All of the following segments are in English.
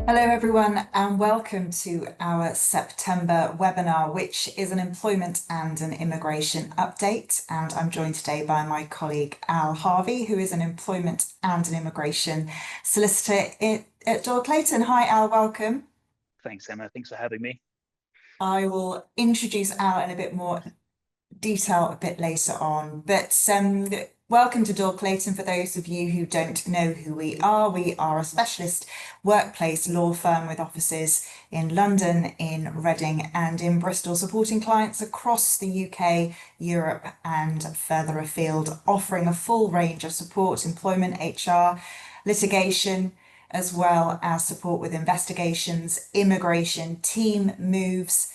Hello, everyone, and welcome to our September webinar, which is an employment and an immigration update. And I'm joined today by my colleague, Al Harvey, who is an employment and an immigration solicitor at Doyle Clayton. Hi, Al, welcome. Thanks, Emma. Thanks for having me. I will introduce Al in a bit more detail a bit later on. But welcome to Doyle Clayton. For those of you who don't know who we are a specialist workplace law firm with offices in London, in Reading and in Bristol, supporting clients across the UK, Europe and further afield, offering a full range of support, employment, HR, litigation, as well as support with investigations, immigration, team moves,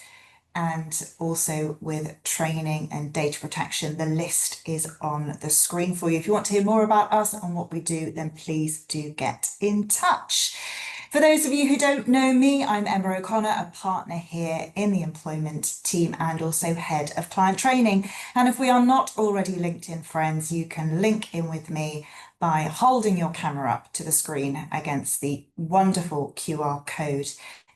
and also with training and data protection. The list is on the screen for you. If you want to hear more about us and what we do, then please do get in touch. For those of you who don't know me, I'm Emma O'Connor, a partner here in the employment team and also head of client training. And if we are not already LinkedIn friends, you can link in with me by holding your camera up to the screen against the wonderful QR code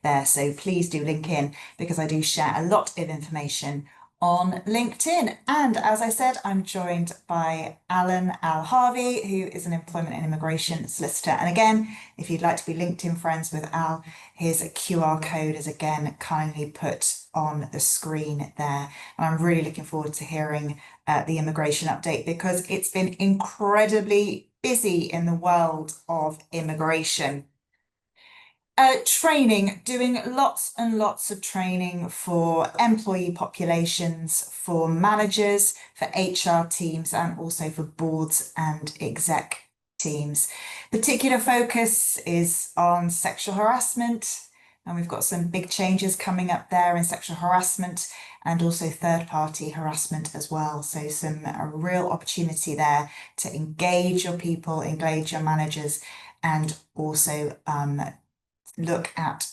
there. So please do link in, because I do share a lot of information on LinkedIn. And as I said, I'm joined by Al Harvey, who is an employment and immigration solicitor. And again, if you'd like to be LinkedIn friends with Al, his QR code is again kindly put on the screen there. And I'm really looking forward to hearing the immigration update, because it's been incredibly busy in the world of immigration. Training, doing lots and lots of training for employee populations, for managers, for HR teams, and also for boards and exec teams. Particular focus is on sexual harassment, and we've got some big changes coming up there in sexual harassment and also third-party harassment as well. So a real opportunity there to engage your people, engage your managers, and also look at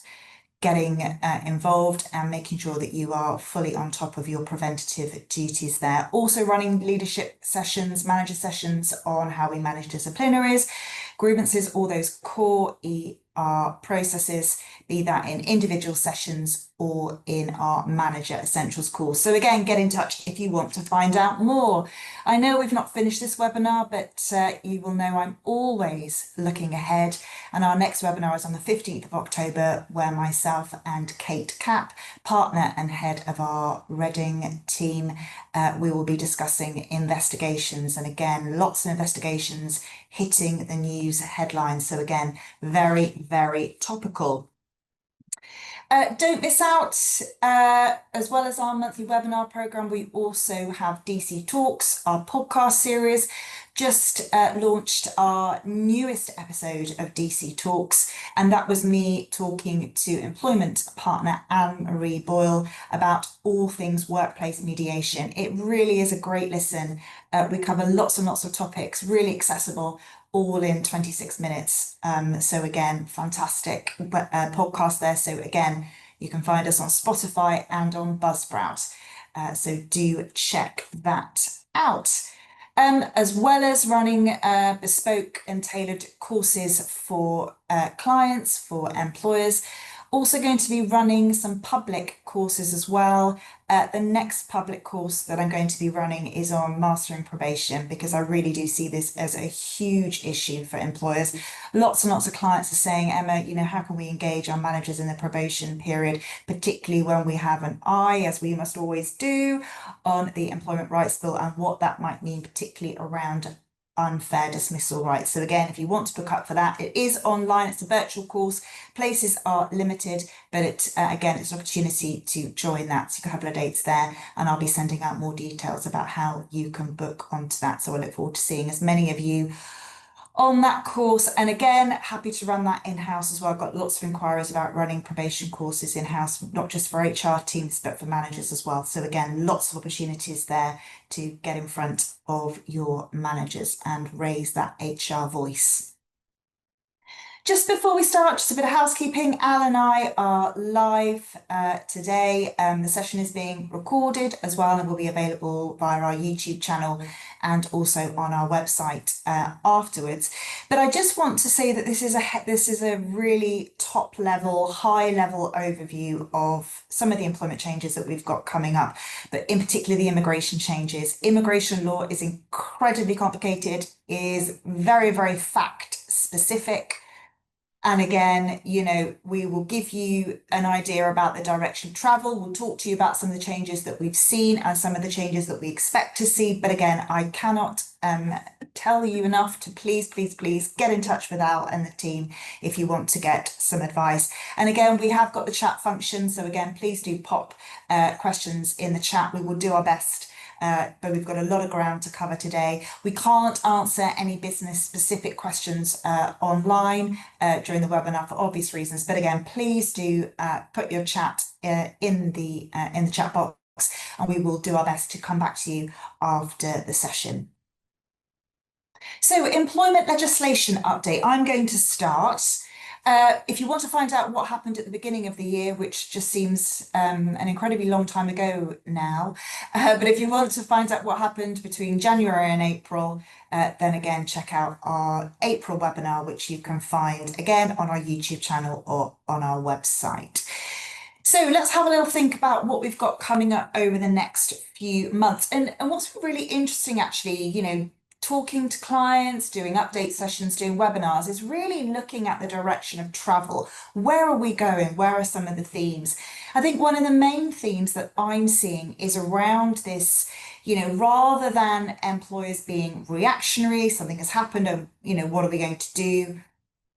getting involved and making sure that you are fully on top of your preventative duties there. Also running leadership sessions, manager sessions on how we manage disciplinaries, grievances, all those core ER processes, be that in individual sessions or in our Manager Essentials course. So again, get in touch if you want to find out more. I know we've not finished this webinar, but you will know I'm always looking ahead. And our next webinar is on the 15th of October, where myself and Kate Capp, partner and head of our Reading team, we will be discussing investigations. And again, lots of investigations hitting the news headlines. So again, very, very topical. Don't miss out, as well as our monthly webinar program, we also have DC Talks, our podcast series. Just launched our newest episode of DC Talks, and that was me talking to employment partner Anne-Marie Boyle about all things workplace mediation. It really is a great listen. We cover lots and lots of topics, really accessible, all in 26 minutes. So again, fantastic podcast there. So again, you can find us on Spotify and on Buzzsprout. So do check that out. As well as running bespoke and tailored courses for clients, for employers. Also going to be running some public courses as well. The next public course that I'm going to be running is on mastering probation, because I really do see this as a huge issue for employers. Lots and lots of clients are saying, Emma, how can we engage our managers in the probation period, particularly when we have an eye, as we must always do, on the Employment Rights Bill and what that might mean, particularly around unfair dismissal rights. So again, if you want to book up for that, it is online. It's a virtual course. Places are limited, but again, it's an opportunity to join that. So you can have a couple of dates there, and I'll be sending out more details about how you can book onto that. So I look forward to seeing as many of you on that course. And again, happy to run that in-house as well. I've got lots of inquiries about running probation courses in-house, not just for HR teams, but for managers as well. So again, lots of opportunities there to get in front of your managers and raise that HR voice. Just before we start, just a bit of housekeeping. Al and I are live today. The session is being recorded as well and will be available via our YouTube channel and also on our website afterwards. But I just want to say that this is a really top level, high level overview of some of the employment changes that we've got coming up, but in particular the immigration changes. Immigration law is incredibly complicated, is very, very fact specific. And again, we will give you an idea about the direction of travel. We'll talk to you about some of the changes that we've seen and some of the changes that we expect to see. But again, I cannot tell you enough to please get in touch with Al and the team if you want to get some advice. And again, we have got the chat function. So again, please do pop questions in the chat. We will do our best. But we've got a lot of ground to cover today. We can't answer any business specific questions online during the webinar for obvious reasons. But again, please do put your chat in the chat box, and we will do our best to come back to you after the session. So, employment legislation update. I'm going to start. If you want to find out what happened at the beginning of the year, which just seems an incredibly long time ago now, but if you want to find out what happened between January and April, then again, check out our April webinar, which you can find again on our YouTube channel or on our website. So let's have a little think about what we've got coming up over the next few months. And what's really interesting, actually, talking to clients, doing update sessions, doing webinars, is really looking at the direction of travel. Where are we going? Where are some of the themes? I think one of the main themes that I'm seeing is around this, rather than employers being reactionary, something has happened and, what are we going to do?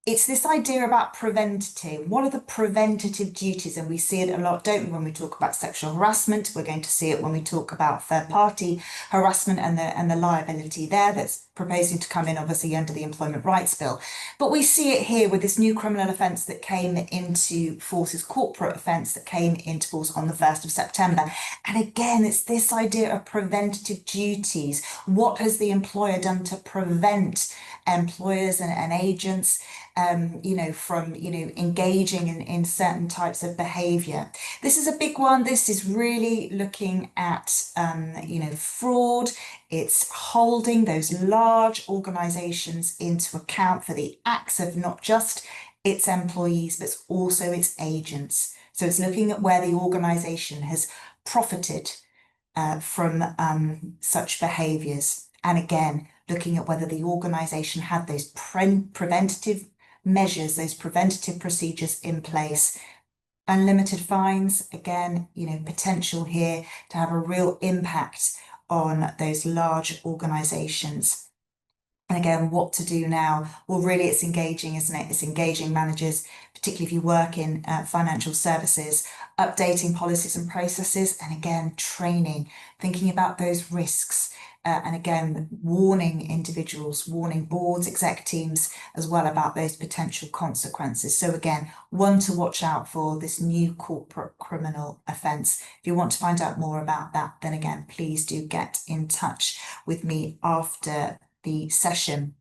It's this idea about preventative. What are the preventative duties? And we see it a lot, don't we, when we talk about sexual harassment. We're going to see it when we talk about third-party harassment and the liability there that's proposing to come in, obviously, under the Employment Rights Bill. But we see it here with this new criminal offence that came into force, this corporate offence that came into force on the 1st of September. And again, it's this idea of preventative duties. What has the employer done to prevent employers and agents from engaging in certain types of behavior? This is a big one. This is really looking at fraud. It's holding those large organizations into account for the acts of not just its employees but also its agents. So it's looking at where the organization has profited from such behaviors, and again looking at whether the organisation had those preventative measures, those preventative procedures in place. Unlimited fines, again, potential here to have a real impact on those large organisations. And again, what to do now? Well, really, it's engaging, isn't it? It's engaging managers, particularly if you work in financial services, updating policies and processes, and again, training, thinking about those risks. And again, warning individuals, warning boards, exec teams as well about those potential consequences. So again, one to watch out for, this new corporate criminal offence. If you want to find out more about that, then again, please do get in touch with me after the session.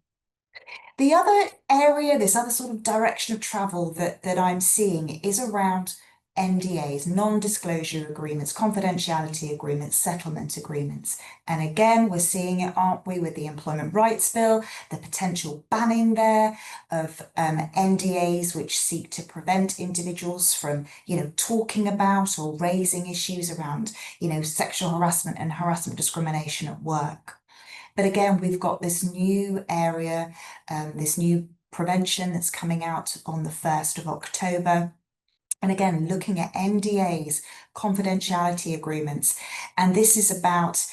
The other area, this other sort of direction of travel that I'm seeing is around NDAs, non-disclosure agreements, confidentiality agreements, settlement agreements. And again, we're seeing it, aren't we, with the Employment Rights Bill, the potential banning there of NDAs which seek to prevent individuals from, talking about or raising issues around, sexual harassment and harassment discrimination at work. But again, we've got this new area, this new prevention that's coming out on the 1st of October. And again, looking at NDAs, confidentiality agreements. And this is about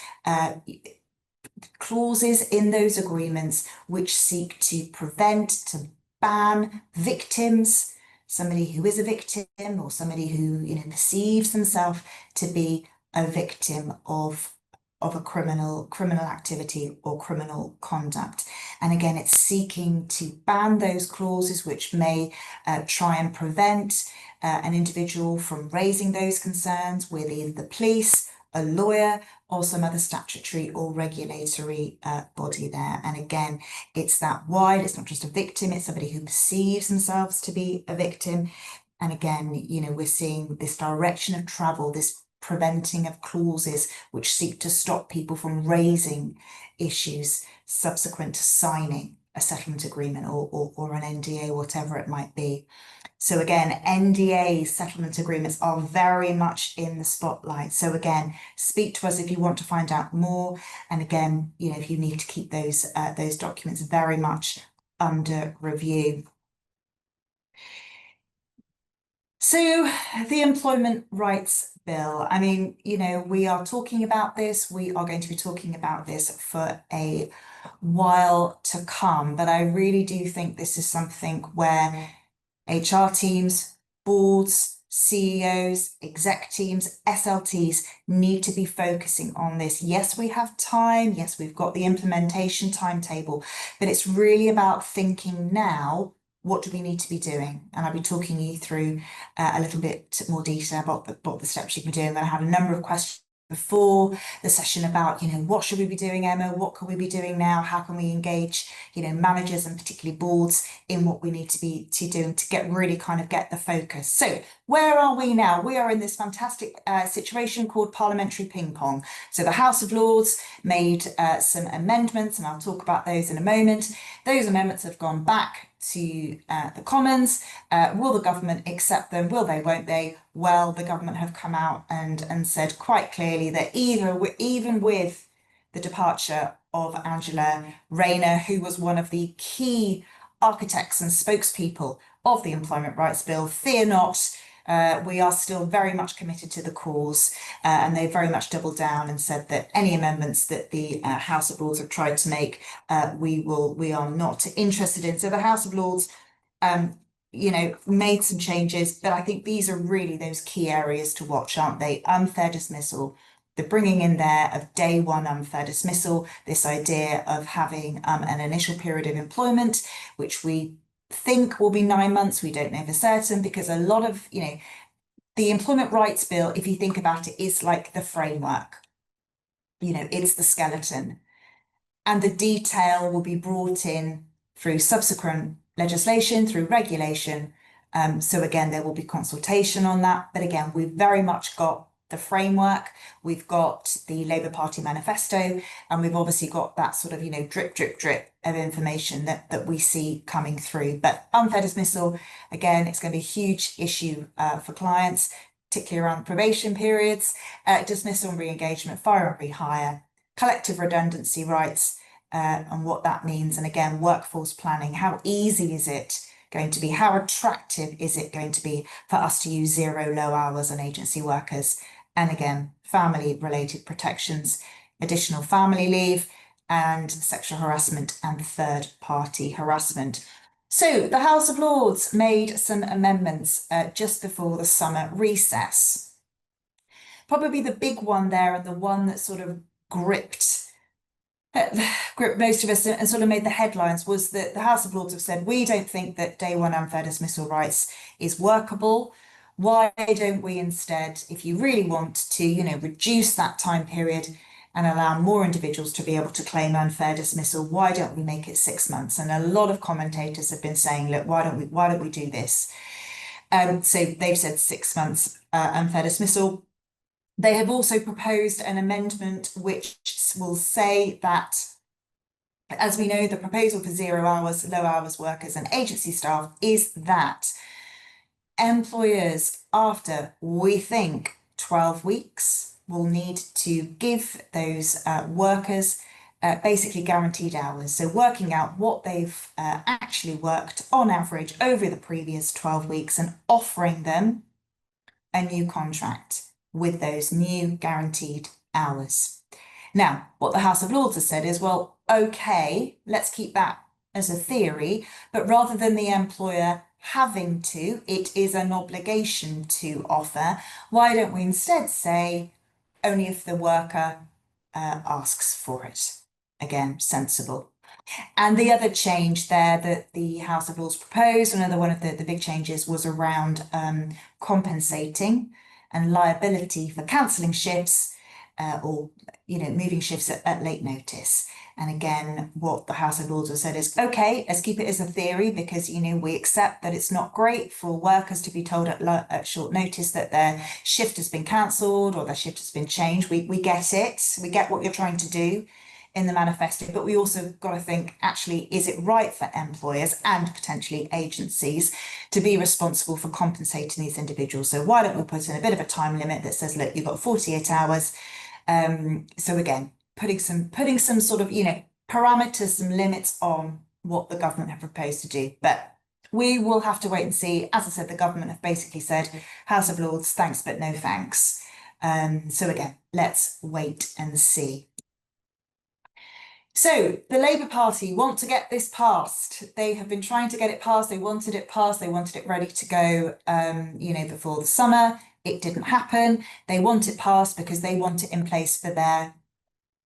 clauses in those agreements which seek to prevent, to ban victims, somebody who is a victim or somebody who perceives themselves to be a victim of a criminal activity or criminal conduct. And again, it's seeking to ban those clauses which may try and prevent an individual from raising those concerns with either the police, a lawyer, or some other statutory or regulatory body there. And again, it's that wide, it's not just a victim, it's somebody who perceives themselves to be a victim. And again, you know, we're seeing this direction of travel, this preventing of clauses which seek to stop people from raising issues subsequent to signing a settlement agreement or an NDA, whatever it might be. So again, NDA settlement agreements are very much in the spotlight. So again, speak to us if you want to find out more. And again, you know, if you need to keep those documents very much under review. So the Employment Rights Bill, I mean, you know, we are talking about this. We are going to be talking about this for a while to come, but I really do think this is something where HR teams, boards, CEOs, exec teams, SLTs need to be focusing on this. Yes, we have time. Yes, we've got the implementation timetable, but it's really about thinking now, what do we need to be doing? And I'll be talking you through a little bit more detail about the steps you can be doing. Then I had a number of questions before the session about, you know, what should we be doing, Emma? What can we be doing now? How can we engage, you know, managers and particularly boards in what we need to be doing to get really kind of get the focus. So where are we now? We are in this fantastic situation called parliamentary ping pong. So the House of Lords made some amendments, and I'll talk about those in a moment. Those amendments have gone back to the Commons. Will the government accept them? Will they, won't they? Well, the government have come out and said quite clearly that even with the departure of Angela Rayner, who was one of the key architects and spokespeople of the Employment Rights Bill, fear not. We are still very much committed to the cause, and they very much doubled down and said that any amendments that the House of Lords have tried to make, we are not interested in. So the House of Lords, you know, made some changes, but I think these are really those key areas to watch, aren't they? Unfair dismissal, the bringing in there of day one unfair dismissal, this idea of having an initial period of employment, which we think will be 9 months. We don't know for certain because a lot of, you know, the Employment Rights Bill, if you think about it, is like the framework. You know, it's the skeleton. And the detail will be brought in through subsequent legislation, through regulation. So again, there will be consultation on that. But again, we've very much got the framework, we've got the Labour Party manifesto, and we've obviously got that sort of, you know, drip, drip, drip of information that we see coming through. But unfair dismissal, again, it's going to be a huge issue for clients, particularly around probation periods, dismissal and re-engagement, fire and rehire, collective redundancy rights, and what that means. And again, workforce planning, how easy is it going to be? How attractive is it going to be for us to use zero low hours on agency workers? And again, family related protections, additional family leave, and sexual harassment and third party harassment. So the House of Lords made some amendments just before the summer recess. Probably the big one there, and the one that sort of gripped most of us and sort of made the headlines, was that the House of Lords have said, we don't think that day one unfair dismissal rights is workable. Why don't we instead, if you really want to, you know, reduce that time period and allow more individuals to be able to claim unfair dismissal, why don't we make it 6 months? And a lot of commentators have been saying, look, why don't we do this? So they've said 6 months unfair dismissal. They have also proposed an amendment which will say that, as we know, the proposal for 0 hours, low hours workers and agency staff is that employers, after, we think, 12 weeks, will need to give those workers basically guaranteed hours. So working out what they've actually worked on average over the previous 12 weeks and offering them a new contract with those new guaranteed hours. Now, what the House of Lords has said is, well, okay, let's keep that as a theory, but rather than the employer having to, it is an obligation to offer. Why don't we instead say only if the worker asks for it? Again, sensible. And the other change there that the House of Lords proposed, another one of the big changes, was around compensating and liability for cancelling shifts or moving shifts at late notice. And again, what the House of Lords have said is, okay, let's keep it as a theory because we accept that it's not great for workers to be told at short notice that their shift has been cancelled or their shift has been changed. We get it. We get what you're trying to do in the manifesto, but we also got to think, actually, is it right for employers and potentially agencies to be responsible for compensating these individuals? So why don't we put in a bit of a time limit that says, look, you've got 48 hours. So again, putting some sort of, parameters, some limits on what the government have proposed to do. But we will have to wait and see. As I said, the government have basically said, House of Lords, thanks, but no thanks. So again, let's wait and see. So the Labour Party want to get this passed. They have been trying to get it passed. They wanted it passed. They wanted it ready to go, before the summer. It didn't happen. They want it passed because they want it in place for their,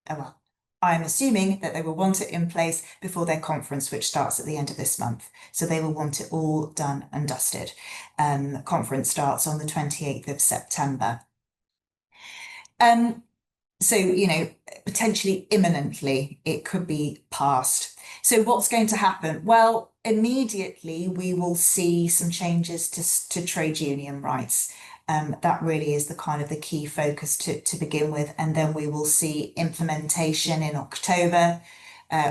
well, I'm assuming that they will want it in place before their conference, which starts at the end of this month. So they will want it all done and dusted. The conference starts on the 28th of September. So, potentially imminently, it could be passed. So what's going to happen? Well, immediately we will see some changes to trade union rights. That really is the key focus to begin with. And then we will see implementation in October,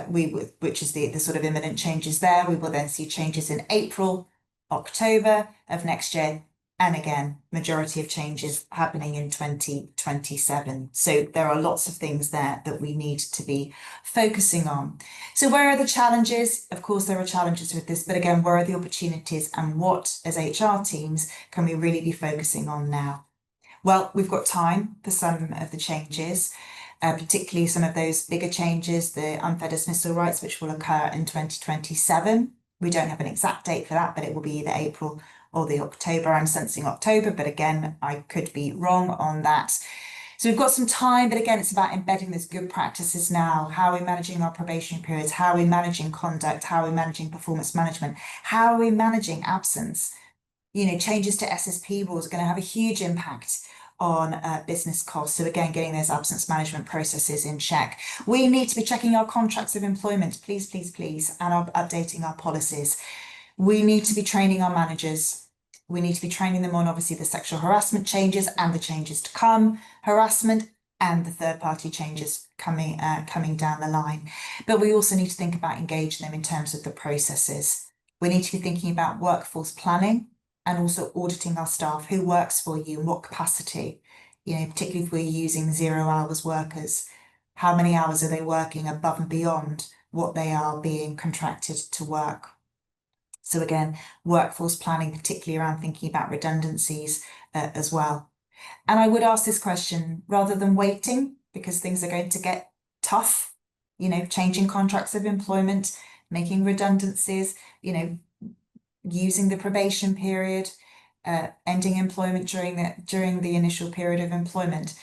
which is the sort of imminent changes there. We will then see changes in April, October of next year. And again, majority of changes happening in 2027. So there are lots of things there that we need to be focusing on. So where are the challenges? Of course, there are challenges with this, but again, where are the opportunities and what, as HR teams, can we really be focusing on now? Well, we've got time for some of the changes, particularly some of those bigger changes, the unfair dismissal rights, which will occur in 2027. We don't have an exact date for that, but it will be either April or the October. I'm sensing October, but again, I could be wrong on that. So we've got some time, but again, it's about embedding those good practices now. How are we managing our probation periods? How are we managing conduct? How are we managing performance management? How are we managing absence? Changes to SSP rules are going to have a huge impact on business costs. So again, getting those absence management processes in check. We need to be checking our contracts of employment, please, please, please, and updating our policies. We need to be training our managers. We need to be training them on obviously the sexual harassment changes and the changes to come, harassment and the third-party changes coming down the line. But we also need to think about engaging them in terms of the processes. We need to be thinking about workforce planning and also auditing our staff, who works for you, in what capacity, particularly if we're using 0 hours workers, how many hours are they working above and beyond what they are being contracted to work? So again, workforce planning, particularly around thinking about redundancies as well. And I would ask this question rather than waiting, because things are going to get tough, changing contracts of employment, making redundancies, using the probation period, ending employment during the initial period of employment.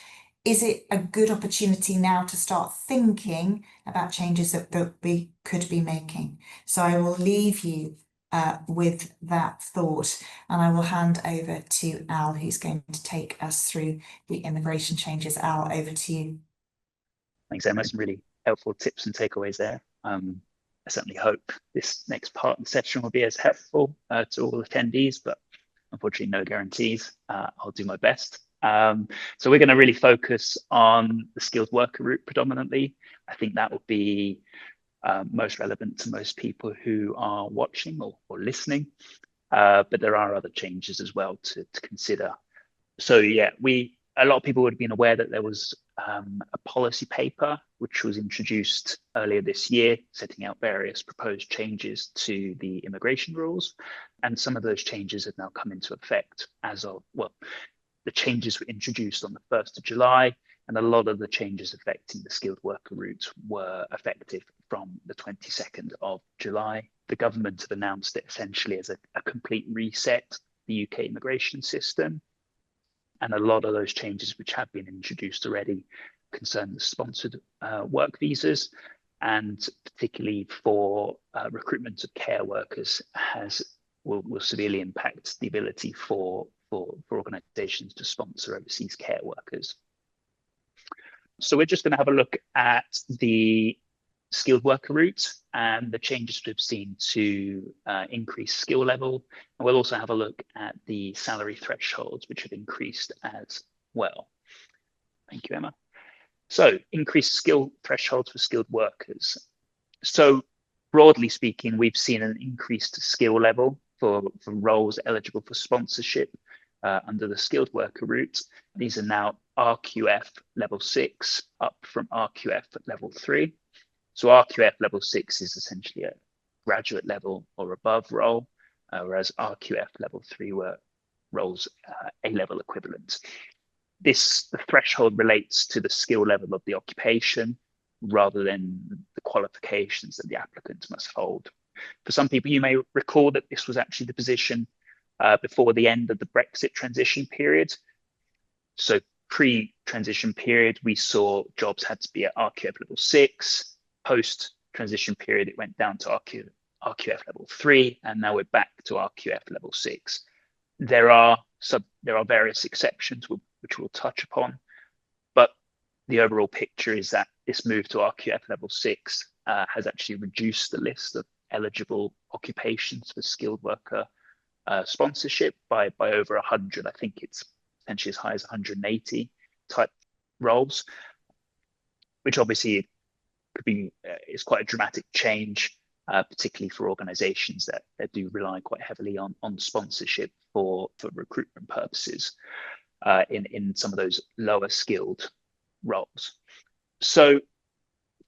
Is it a good opportunity now to start thinking about changes that we could be making? So I will leave you with that thought, and I will hand over to Al, who's going to take us through the immigration changes. Al, over to you. Thanks, Emma. Some really helpful tips and takeaways there. I certainly hope this next part of the session will be as helpful to all attendees, but unfortunately no guarantees. I'll do my best. So we're going to really focus on the skilled worker route predominantly. I think that will be most relevant to most people who are watching or listening, but there are other changes as well to consider. So yeah, a lot of people would have been aware that there was a policy paper which was introduced earlier this year, setting out various proposed changes to the immigration rules, and some of those changes have now come into effect as of, well, the changes were introduced on the 1st of July, and a lot of the changes affecting the skilled worker route were effective from the 22nd of July. The government have announced it essentially as a complete reset of the UK immigration system. And a lot of those changes which have been introduced already concern the sponsored work visas, and particularly for recruitment of care workers will severely impact the ability for organisations to sponsor overseas care workers. So we're just going to have a look at the skilled worker route and the changes we've seen to increase skill level. And we'll also have a look at the salary thresholds, which have increased as well. Thank you, Emma. So increased skill thresholds for skilled workers. So broadly speaking, we've seen an increased skill level for roles eligible for sponsorship under the skilled worker route. These are now RQF level 6 up from RQF at level 3. So RQF level 6 is essentially a graduate level or above role, whereas RQF level 3 were roles A-level equivalent. The threshold relates to the skill level of the occupation rather than the qualifications that the applicant must hold. For some people, you may recall that this was actually the position before the end of the Brexit transition period. So pre-transition period, we saw jobs had to be at RQF level 6. Post-transition period, it went down to RQF level 3, and now we're back to RQF level 6. There are various exceptions which we'll touch upon, but the overall picture is that this move to RQF level 6 has actually reduced the list of eligible occupations for skilled worker sponsorship by over 100. I think it's potentially as high as 180 type roles, which obviously could be is quite a dramatic change, particularly for organizations that do rely quite heavily on sponsorship for recruitment purposes in some of those lower skilled roles. So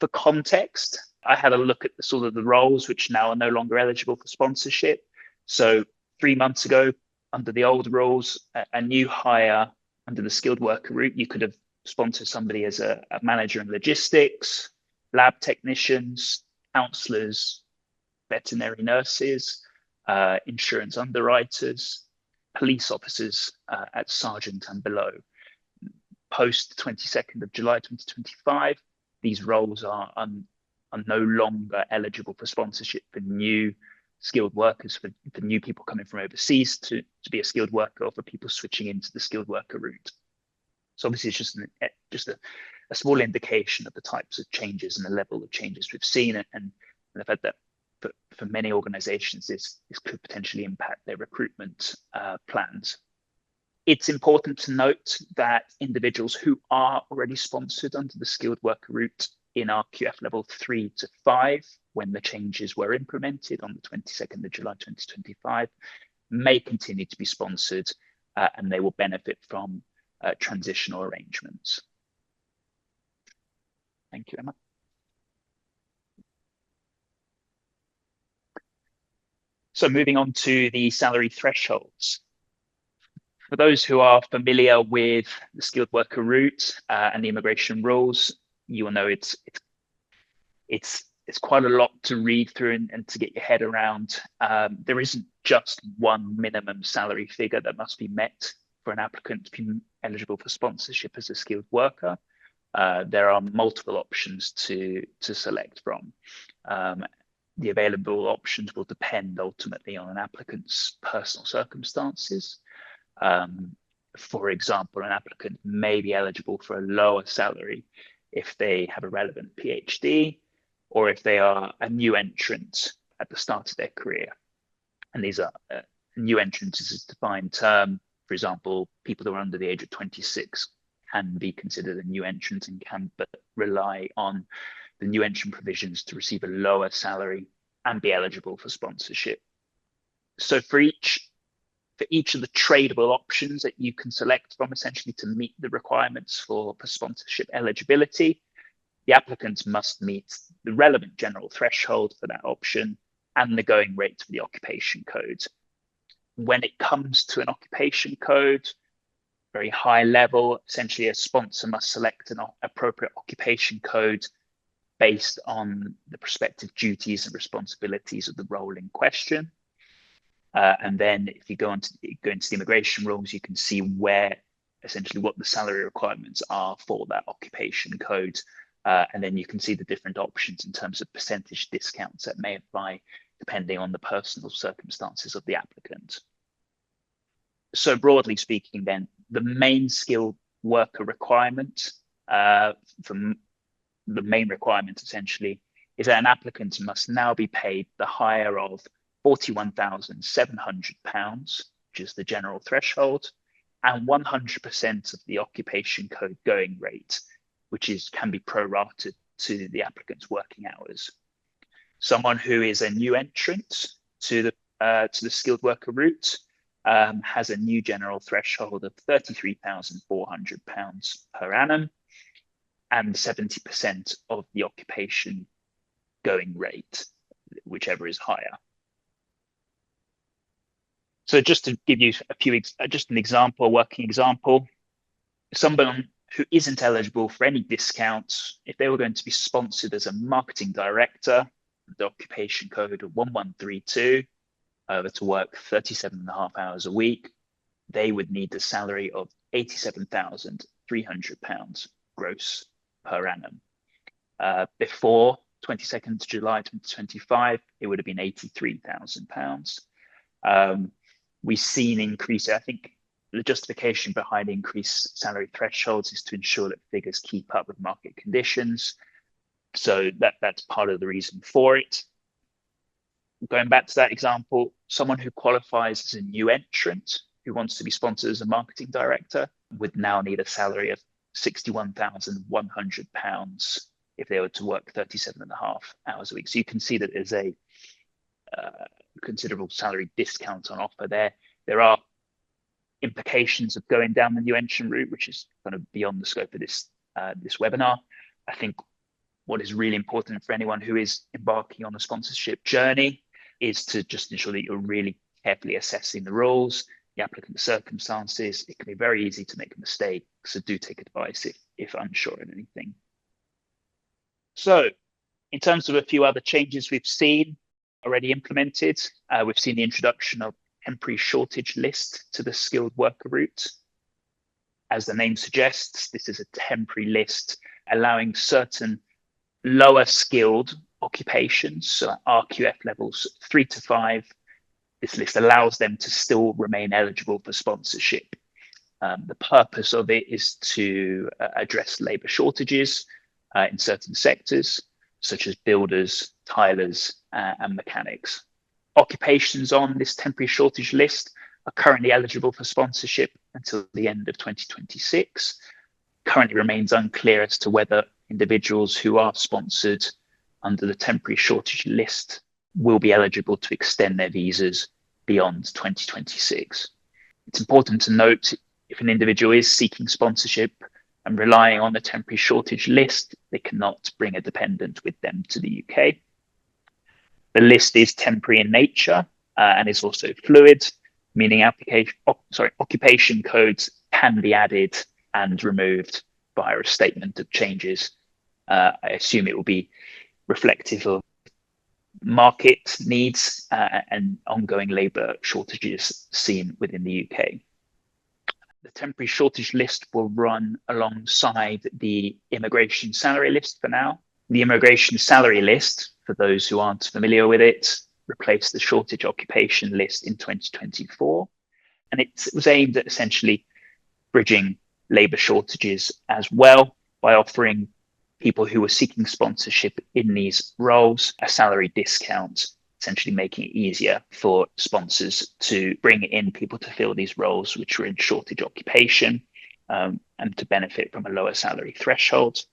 for context, I had a look at the sort of the roles which now are no longer eligible for sponsorship. So 3 months ago, under the old rules, a new hire under the skilled worker route, you could have sponsored somebody as a manager in logistics, lab technicians, counsellors, veterinary nurses, insurance underwriters, police officers at sergeant and below. Post 22nd of July 2025, these roles are no longer eligible for sponsorship for new skilled workers, for new people coming from overseas to be a skilled worker, or for people switching into the skilled worker route. So obviously it's just a small indication of the types of changes and the level of changes we've seen, and the fact that for many organizations this could potentially impact their recruitment plans. It's important to note that individuals who are already sponsored under the skilled worker route in RQF level 3 to 5, when the changes were implemented on the 22nd of July 2025, may continue to be sponsored and they will benefit from transitional arrangements. Thank you, Emma. So moving on to the salary thresholds. For those who are familiar with the skilled worker route and the immigration rules, you will know it's quite a lot to read through and to get your head around. There isn't just one minimum salary figure that must be met for an applicant to be eligible for sponsorship as a skilled worker. There are multiple options to select from. The available options will depend ultimately on an applicant's personal circumstances. For example, an applicant may be eligible for a lower salary if they have a relevant PhD, or if they are a new entrant at the start of their career. And these are new entrants is a defined term. For example, people who are under the age of 26 can be considered a new entrant and can rely on the new entrant provisions to receive a lower salary and be eligible for sponsorship. So for each of the tradable options that you can select from, essentially to meet the requirements for sponsorship eligibility, the applicants must meet the relevant general threshold for that option and the going rate for the occupation code. When it comes to an occupation code, very high level, essentially a sponsor must select an appropriate occupation code based on the prospective duties and responsibilities of the role in question. And then if you go into the immigration rules, you can see where essentially what the salary requirements are for that occupation code. And then you can see the different options in terms of percentage discounts that may apply depending on the personal circumstances of the applicant. So broadly speaking, then, the main skilled worker requirement from the main requirement essentially is that an applicant must now be paid the hire of £41,700, which is the general threshold, and 100% of the occupation code going rate, which can be prorated to the applicant's working hours. Someone who is a new entrant to the skilled worker route has a new general threshold of £33,400 per annum and 70% of the occupation going rate, whichever is higher. So just to give you just an example, a working example, someone who isn't eligible for any discounts, if they were going to be sponsored as a marketing director, the occupation code of 1132, to work 37.5 hours a week, they would need a salary of £87,300 gross per annum. Before 22nd July 2025, it would have been £83,000. We've seen increase. I think the justification behind increased salary thresholds is to ensure that figures keep up with market conditions. So that's part of the reason for it. Going back to that example, someone who qualifies as a new entrant who wants to be sponsored as a marketing director would now need a salary of £61,100 if they were to work 37.5 hours a week. So you can see that there's a considerable salary discount on offer there. There are implications of going down the new entrant route, which is kind of beyond the scope of this webinar. I think what is really important for anyone who is embarking on a sponsorship journey is to just ensure that you're really carefully assessing the rules, the applicant's circumstances. It can be very easy to make a mistake, so do take advice if unsure of anything. So in terms of a few other changes we've seen already implemented, we've seen the introduction of temporary shortage list to the skilled worker route. As the name suggests, this is a temporary list allowing certain lower skilled occupations, so RQF levels 3 to 5. This list allows them to still remain eligible for sponsorship. The purpose of it is to address labour shortages in certain sectors, such as builders, tilers, and mechanics. Occupations on this temporary shortage list are currently eligible for sponsorship until the end of 2026. Currently remains unclear as to whether individuals who are sponsored under the temporary shortage list will be eligible to extend their visas beyond 2026. It's important to note, if an individual is seeking sponsorship and relying on the temporary shortage list, they cannot bring a dependent with them to the UK. The list is temporary in nature and is also fluid, meaning occupation codes can be added and removed via a statement of changes. I assume it will be reflective of market needs and ongoing labour shortages seen within the UK. The temporary shortage list will run alongside the immigration salary list for now. The immigration salary list, for those who aren't familiar with it, replaced the shortage occupation list in 2024. And it was aimed at essentially bridging labour shortages as well by offering people who were seeking sponsorship in these roles a salary discount, essentially making it easier for sponsors to bring in people to fill these roles which were in shortage occupation and to benefit from a lower salary threshold.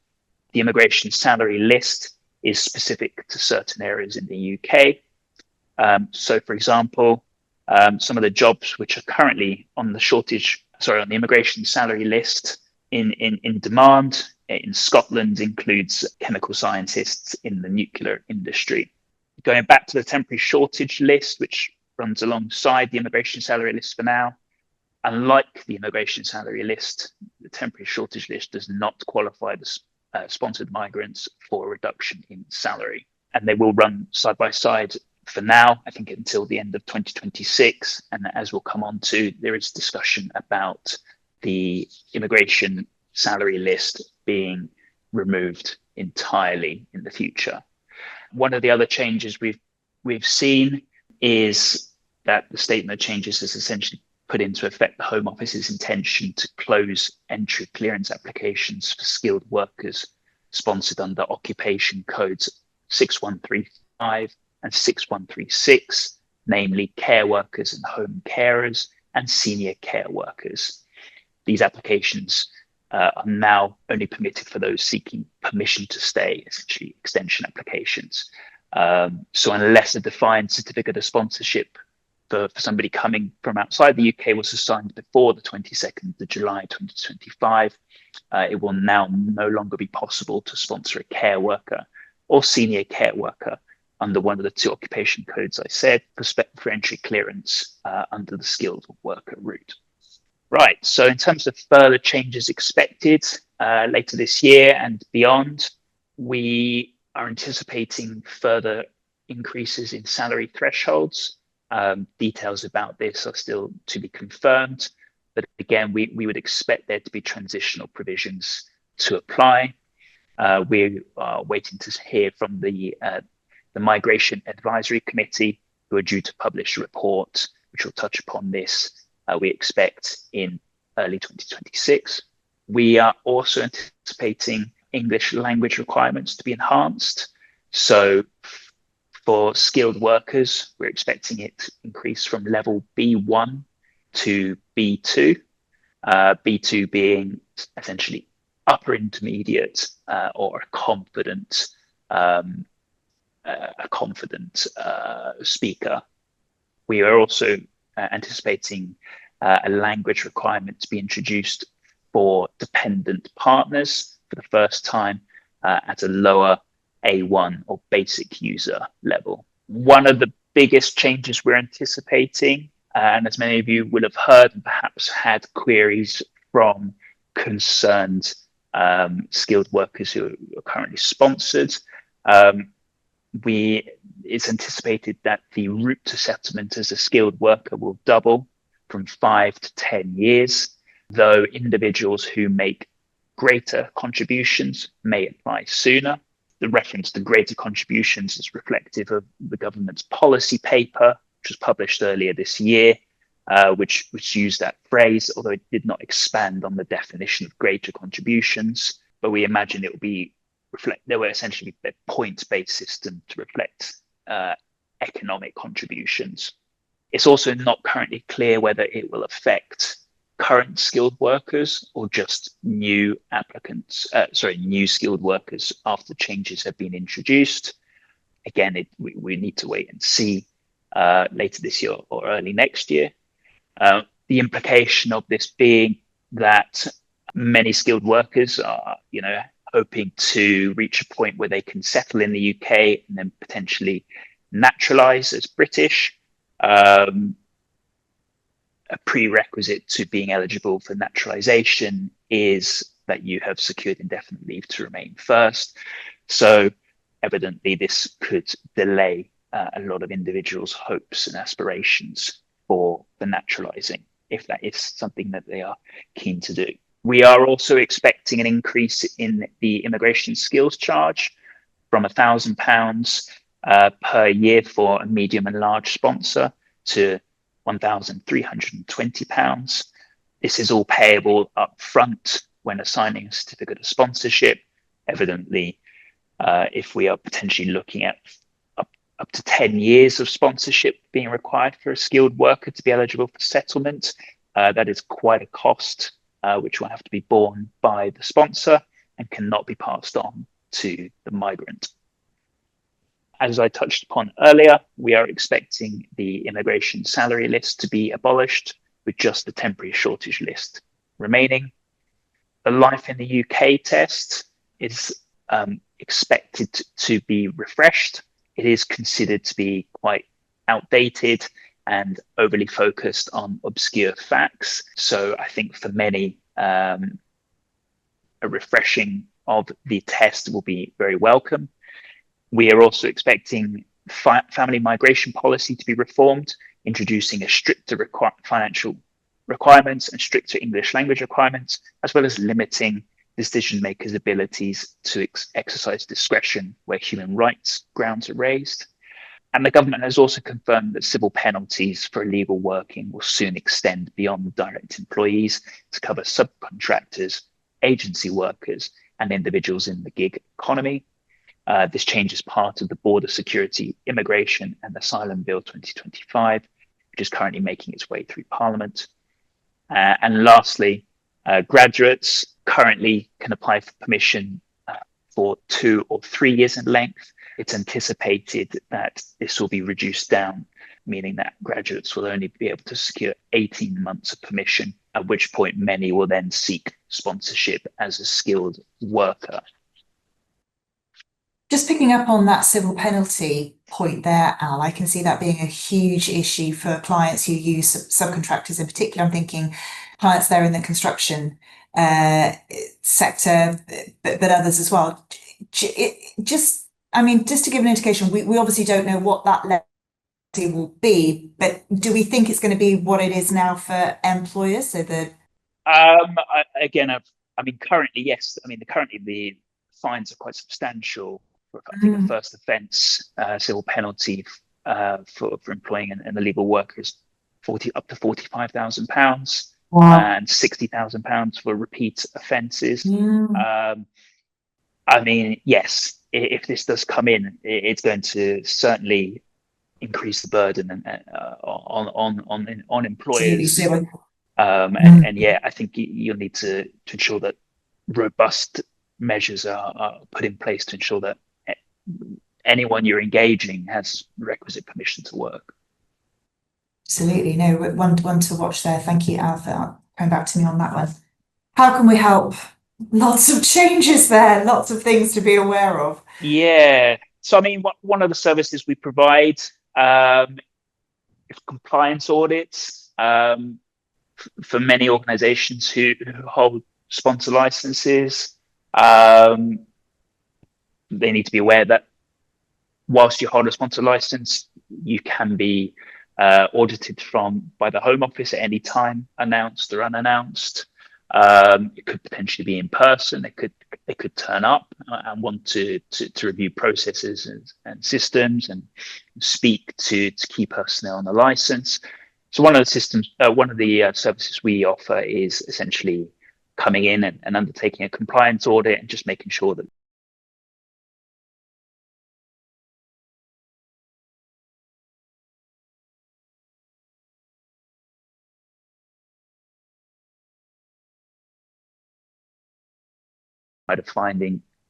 The immigration salary list is specific to certain areas in the UK. So for example, some of the jobs which are currently on the immigration salary list in demand in Scotland includes chemical scientists in the nuclear industry. Going back to the temporary shortage list, which runs alongside the immigration salary list for now, unlike the immigration salary list, the temporary shortage list does not qualify the sponsored migrants for a reduction in salary. And they will run side by side for now, I think until the end of 2026. And as we'll come on to, there is discussion about the immigration salary list being removed entirely in the future. One of the other changes we've seen is that the statement of changes has essentially put into effect the Home Office's intention to close entry clearance applications for skilled workers sponsored under occupation codes 6135 and 6136, namely care workers and home carers and senior care workers. These applications are now only permitted for those seeking permission to stay, essentially extension applications. So unless a defined certificate of sponsorship for somebody coming from outside the UK was assigned before the 22nd of July 2025, it will now no longer be possible to sponsor a care worker or senior care worker under one of the two occupation codes I said for entry clearance under the skilled worker route. Right, so in terms of further changes expected later this year and beyond, we are anticipating further increases in salary thresholds. Details about this are still to be confirmed, but again, we would expect there to be transitional provisions to apply. We are waiting to hear from the Migration Advisory Committee, who are due to publish a report which will touch upon this. We expect in early 2026. We are also anticipating English language requirements to be enhanced. So for skilled workers, we're expecting it to increase from level B1 to B2, B2 being essentially upper intermediate or a confident speaker. We are also anticipating a language requirement to be introduced for dependent partners for the first time at a lower A1 or basic user level. One of the biggest changes we're anticipating, and as many of you will have heard and perhaps had queries from concerned skilled workers who are currently sponsored, it's anticipated that the route to settlement as a skilled worker will double from 5 to 10 years, though individuals who make greater contributions may apply sooner. The reference to greater contributions is reflective of the government's policy paper, which was published earlier this year, which used that phrase, although it did not expand on the definition of greater contributions. But we imagine it will be there will essentially be a points-based system to reflect economic contributions. It's also not currently clear whether it will affect current skilled workers or just new skilled workers after changes have been introduced. Again, we need to wait and see later this year or early next year. The implication of this being that many skilled workers are, hoping to reach a point where they can settle in the UK and then potentially naturalize as British. A prerequisite to being eligible for naturalization is that you have secured indefinite leave to remain first. So evidently this could delay a lot of individuals' hopes and aspirations for naturalizing, if that is something that they are keen to do. We are also expecting an increase in the immigration skills charge from £1,000 per year for a medium and large sponsor to £1,320. This is all payable up front when assigning a certificate of sponsorship. Evidently, if we are potentially looking at up to 10 years of sponsorship being required for a skilled worker to be eligible for settlement, that is quite a cost, which will have to be borne by the sponsor and cannot be passed on to the migrant. As I touched upon earlier, we are expecting the immigration salary list to be abolished with just the temporary shortage list remaining. The Life in the UK test is expected to be refreshed. It is considered to be quite outdated and overly focused on obscure facts. So I think for many, a refreshing of the test will be very welcome. We are also expecting family migration policy to be reformed, introducing a stricter financial requirements and stricter English language requirements, as well as limiting decision makers' abilities to exercise discretion where human rights grounds are raised. And the government has also confirmed that civil penalties for illegal working will soon extend beyond direct employees to cover subcontractors, agency workers, and individuals in the gig economy. This change is part of the Border Security, Immigration and Asylum Bill 2025, which is currently making its way through Parliament. And lastly, graduates currently can apply for permission for 2 or 3 years in length. It's anticipated that this will be reduced down, meaning that graduates will only be able to secure 18 months of permission, at which point many will then seek sponsorship as a skilled worker. Just picking up on that civil penalty point there, Al, I can see that being a huge issue for clients who use subcontractors in particular. I'm thinking clients there in the construction sector, but others as well. Just to give an indication, we obviously don't know what that level will be, but do we think it's going to be what it is now for employers? So currently, yes. Currently the fines are quite substantial. I think the first offence civil penalty for employing an illegal worker is up to £45,000, and £60,000 for repeat offences. Yes, if this does come in, it's going to certainly increase the burden on employers. I think you'll need to ensure that robust measures are put in place to ensure that anyone you're engaging has requisite permission to work. Absolutely. No, one to watch there. Thank you, Al, for coming back to me on that one. How can we help? Lots of changes there, lots of things to be aware of. Yeah. So, one of the services we provide is compliance audits for many organizations who hold sponsor licenses. They need to be aware that whilst you hold a sponsor license, you can be audited by the Home Office at any time, announced or unannounced. It could potentially be in person. They could turn up and want to review processes and systems and speak to key personnel on the license. So one of the services we offer is essentially coming in and undertaking a compliance audit and just making sure that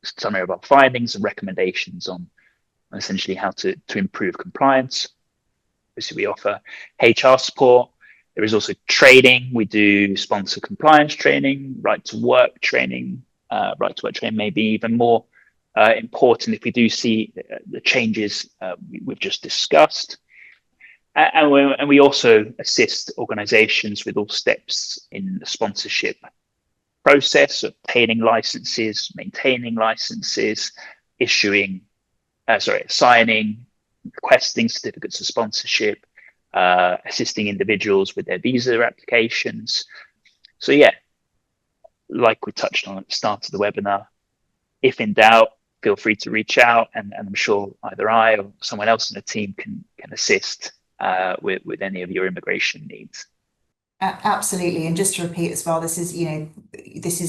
summary of our findings and recommendations on essentially how to improve compliance. Obviously, we offer HR support. There is also training. We do sponsor compliance training, right to work training. Right to work training may be even more important if we do see the changes we've just discussed. And we also assist organizations with all steps in the sponsorship process, obtaining licenses, maintaining licenses, signing, requesting certificates of sponsorship, assisting individuals with their visa applications. So yeah, like we touched on at the start of the webinar, if in doubt, feel free to reach out, and I'm sure either I or someone else in the team can assist with any of your immigration needs. Absolutely. And just to repeat as well, this is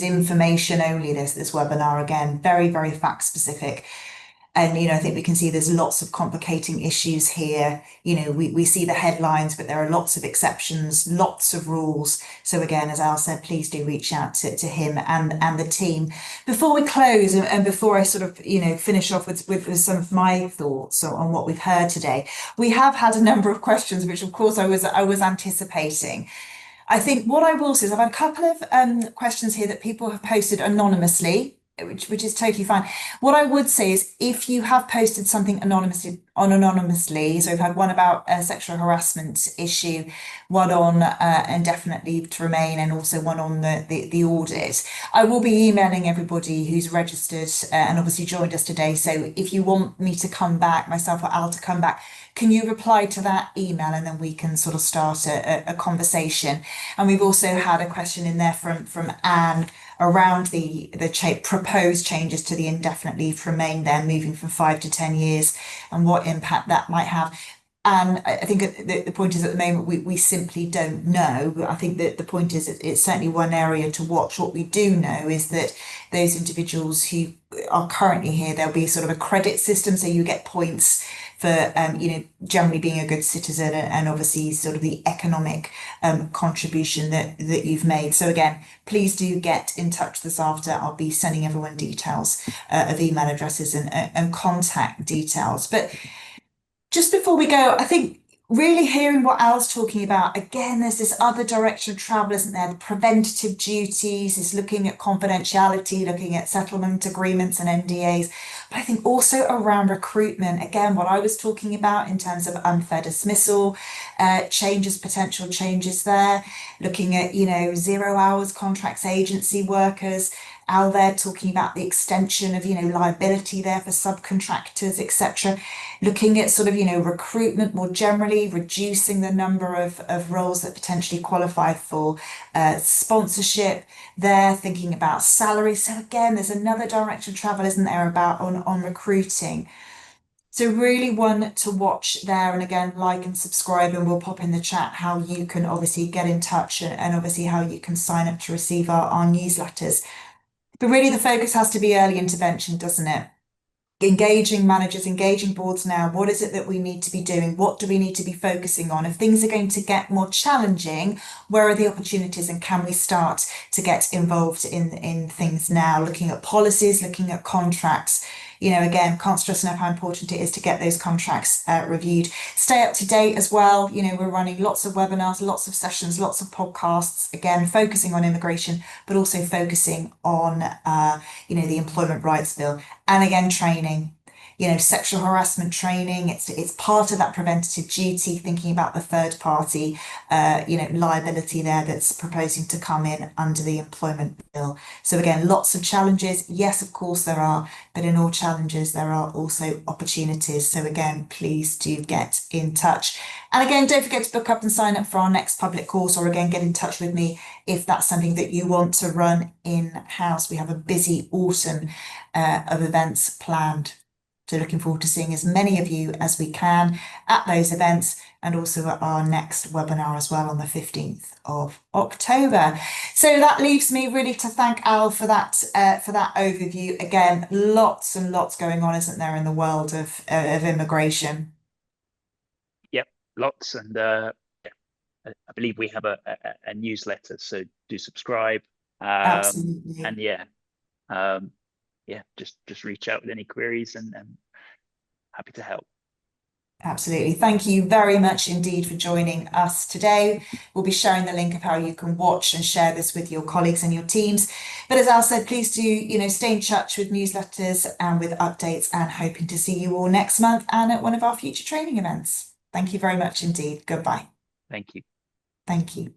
information only, this webinar, again, very, very fact specific. And, I think we can see there's lots of complicating issues here. We see the headlines, but there are lots of exceptions, lots of rules. So again, as Al said, please do reach out to him and the team. Before we close and before I sort of, finish off with some of my thoughts on what we've heard today, we have had a number of questions, which of course I was anticipating. I think what I will say is I've had a couple of questions here that people have posted anonymously, which is totally fine. What I would say is if you have posted something anonymously, so we've had one about a sexual harassment issue, one on indefinite leave to remain, and also one on the audit. I will be emailing everybody who's registered and obviously joined us today. So if you want me to come back, myself or Al to come back, can you reply to that email and then we can sort of start a conversation? And we've also had a question in there from Anne around the proposed changes to the indefinite leave to remain there, moving from 5 to 10 years, and what impact that might have. And I think the point is, at the moment, we simply don't know. I think that the point is it's certainly one area to watch. What we do know is that those individuals who are currently here, there'll be sort of a credit system, so you get points for generally being a good citizen, and obviously sort of the economic contribution that you've made. So again, please do get in touch this after. I'll be sending everyone details of email addresses and contact details. But just before we go, I think really hearing what Al's talking about, again, there's this other direction of travel, isn't there? The preventative duties is looking at confidentiality, looking at settlement agreements and NDAs, but I think also around recruitment, again, what I was talking about in terms of unfair dismissal, potential changes there, looking at, 0 hours contracts, agency workers, Al there talking about the extension of, liability there for subcontractors, etc. Looking at sort of, recruitment more generally, reducing the number of roles that potentially qualify for sponsorship there, thinking about salary. So again, there's another direction of travel, isn't there, about on recruiting. So really one to watch there. And again, like and subscribe, and we'll pop in the chat how you can obviously get in touch, and obviously how you can sign up to receive our newsletters. But really the focus has to be early intervention, doesn't it? Engaging managers, engaging boards now. What is it that we need to be doing? What do we need to be focusing on? If things are going to get more challenging, where are the opportunities, and can we start to get involved in things now? Looking at policies, looking at contracts. Again, can't stress enough how important it is to get those contracts reviewed. Stay up to date as well. We're running lots of webinars, lots of sessions, lots of podcasts, again, focusing on immigration, but also focusing on, the Employment Rights Bill. And again, training, sexual harassment training. It's part of that preventative duty, thinking about the third party, liability there that's proposing to come in under the employment bill. So again, lots of challenges. Yes, of course there are, but in all challenges, there are also opportunities. So again, please do get in touch. And again, don't forget to book up and sign up for our next public course, or again, get in touch with me if that's something that you want to run in-house. We have a busy autumn of events planned. So looking forward to seeing as many of you as we can at those events, and also at our next webinar as well on the 15th of October. So that leaves me really to thank Al for that overview. Again, lots and lots going on, isn't there, in the world of immigration? Yep, lots. And I believe we have a newsletter, so do subscribe. Absolutely. And just reach out with any queries, and happy to help. Absolutely. Thank you very much indeed for joining us today. We'll be sharing the link of how you can watch and share this with your colleagues and your teams. But as Al said, please do, stay in touch with newsletters and with updates, and hoping to see you all next month and at one of our future training events. Thank you very much indeed. Goodbye. Thank you. Thank you.